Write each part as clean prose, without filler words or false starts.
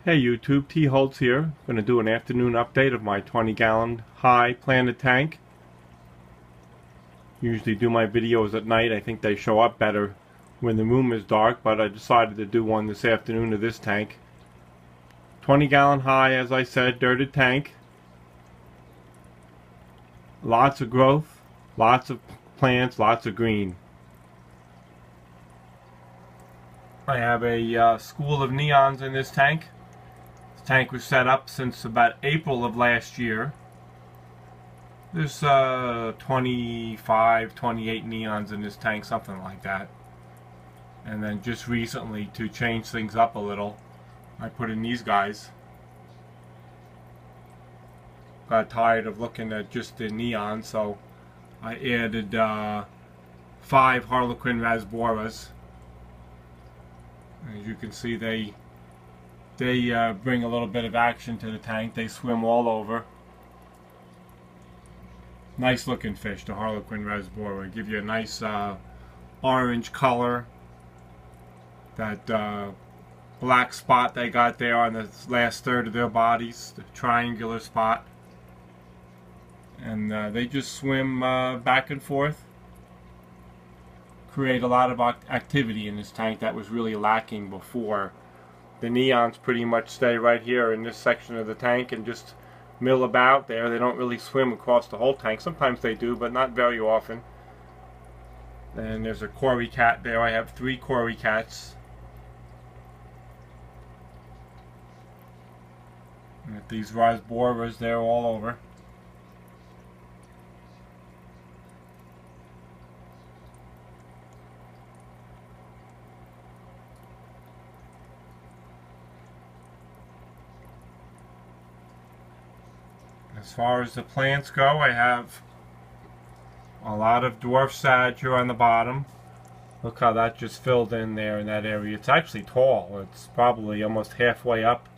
Hey YouTube, T Holtz here. Going to do an afternoon update of my 20-gallon high planted tank. Usually do my videos at night. I think they show up better when the room is dark, but I decided to do one this afternoon of this tank. 20-gallon high, as I said, dirted tank. Lots of growth, lots of plants, lots of green. I have a school of neons in this tank. Tank was set up since about April of last year. There's 25, 28 neons in this tank, something like that. And then just recently, to change things up a little, I put in these guys. Got tired of looking at just the neon, so I added 5 Harlequin rasboras. As you can see, they bring a little bit of action to the tank. They swim all over. Nice looking fish, the Harlequin rasbora. Give you a nice orange color. That black spot they got there on the last third of their bodies, the triangular spot. And they just swim back and forth. Create a lot of activity in this tank that was really lacking before. The neons pretty much stay right here in this section of the tank and just mill about there. They don't really swim across the whole tank. Sometimes they do, but not very often. And there's a Cory cat there. I have 3 Cory cats. And these rasboras, they're all over. As far as the plants go, I have a lot of dwarf sage here on the bottom. Look how that just filled in there in that area. It's actually tall. It's probably almost halfway up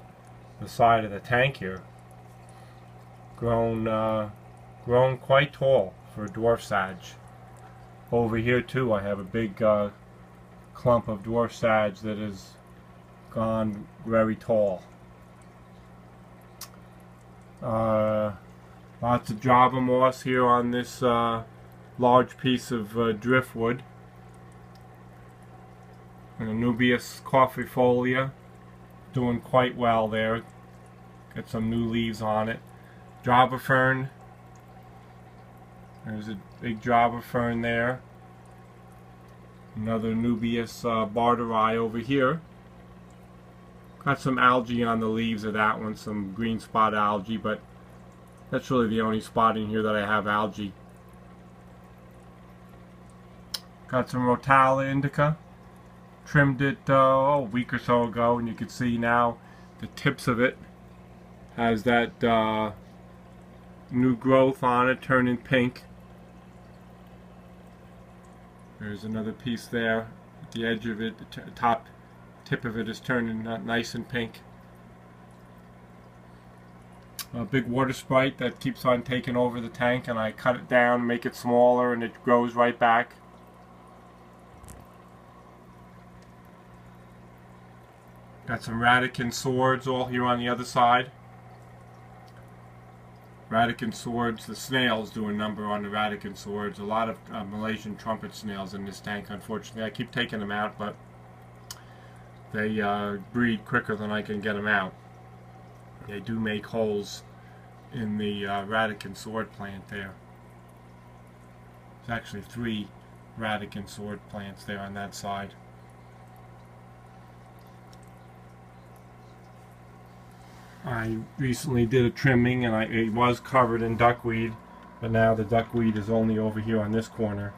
the side of the tank here. Grown quite tall for a dwarf sage. Over here too, I have a big clump of dwarf sage that has gone very tall. Lots of Java moss here on this large piece of driftwood. And Anubias coffeefolia doing quite well there. Got some new leaves on it. Java fern. There's a big Java fern there. Another Anubias barteri over here. Got some algae on the leaves of that one, some green spot algae, but that's really the only spot in here that I have algae. Got some Rotala indica. Trimmed it a week or so ago, and you can see now the tips of it has that new growth on it, turning pink. There's another piece there at the edge of it, the top tip of it is turning nice and pink. A big water sprite that keeps on taking over the tank, and I cut it down, make it smaller, and it grows right back. Got some Radican swords all here on the other side. Radican swords, the snails do a number on the Radican swords. A lot of Malaysian trumpet snails in this tank, unfortunately. I keep taking them out, but they breed quicker than I can get them out. They do make holes in the Radican sword plant there. There's actually 3 Radican sword plants there on that side. I recently did a trimming, and it was covered in duckweed, but now the duckweed is only over here on this corner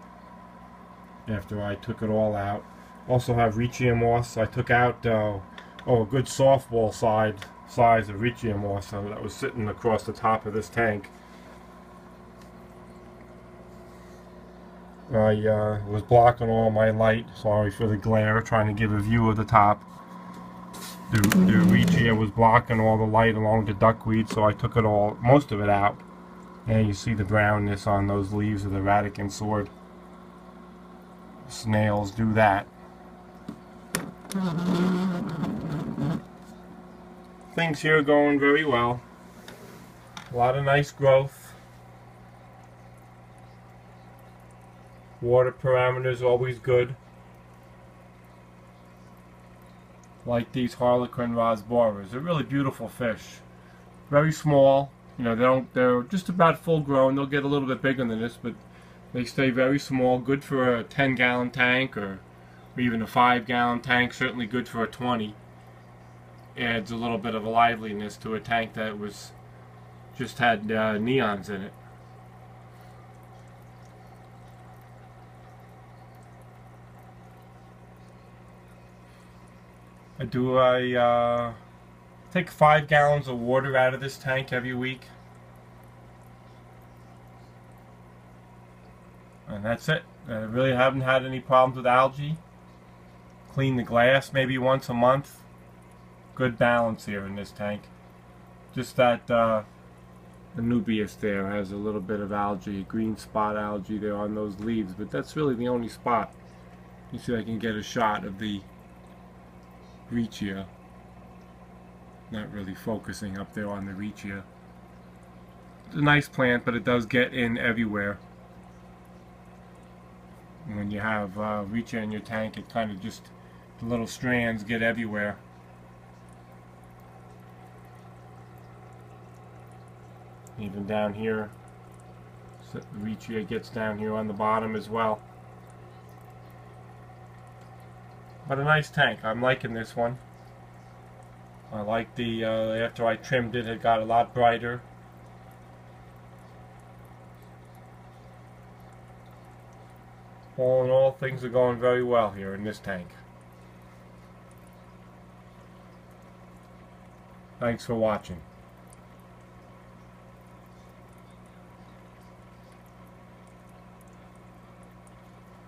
after I took it all out. Also have Riccia moss. I took out a good softball size of Riccia moss that was sitting across the top of this tank. I was blocking all my light. Sorry for the glare, trying to give a view of the top. The Riccia was blocking all the light along the duckweed, so I took it all, most of it out. And you see the brownness on those leaves of the Radican sword. Snails do that. things here are going very well. A lot of nice growth. Water parameters always good. Like these Harlequin Rasboras. They're really beautiful fish. Very small. You know, they're just about full grown. They'll get a little bit bigger than this, but they stay very small. Good for a 10-gallon tank or even a 5-gallon tank. Certainly good for a 20. Adds a little bit of a liveliness to a tank that was just had neons in it. I take 5 gallons of water out of this tank every week. And that's it. I really haven't had any problems with algae. Clean the glass maybe once a month. Good balance here in this tank. Just that Anubias there has a little bit of algae, green spot algae there on those leaves, but that's really the only spot. You see, I can get a shot of the Riccia. Not really focusing up there on the Riccia. It's a nice plant, but it does get in everywhere. And when you have Riccia in your tank, it kind of just, the little strands get everywhere. Even down here, so the Riccia gets down here on the bottom as well. But a nice tank. I'm liking this one. I like the, after I trimmed it, it got a lot brighter. All in all, things are going very well here in this tank. Thanks for watching.